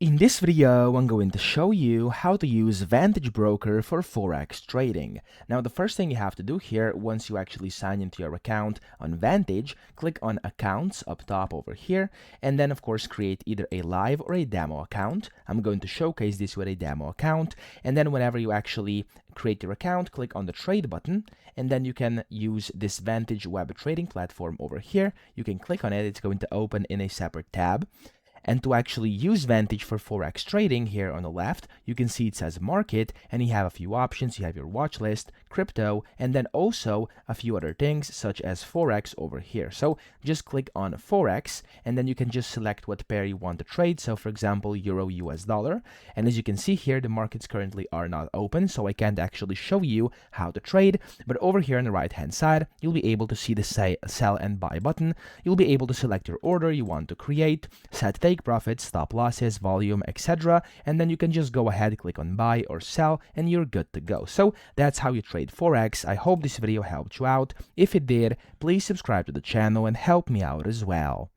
In this video, I'm going to show you how to use Vantage Broker for Forex trading. Now, the first thing you have to do here, once you actually sign into your account on Vantage, click on Accounts up top over here, and then of course create either a live or a demo account. I'm going to showcase this with a demo account, and then whenever you actually create your account, click on the Trade button, and then you can use this Vantage web trading platform over here. You can click on it, it's going to open in a separate tab. And to actually use Vantage for Forex trading, here on the left, you can see it says market, and you have a few options. You have your watch list, crypto, and then also a few other things such as Forex over here. So just click on Forex, and then you can just select what pair you want to trade. So for example, Euro US dollar. And as you can see here, the markets currently are not open, so I can't actually show you how to trade. But over here on the right hand side, you'll be able to see the sell and buy button. You'll be able to select your order you want to create, set take profits, stop losses, volume, etc. And then you can just go ahead, click on buy or sell, and you're good to go. So that's how you trade Forex. I hope this video helped you out. If it did, please subscribe to the channel and help me out as well.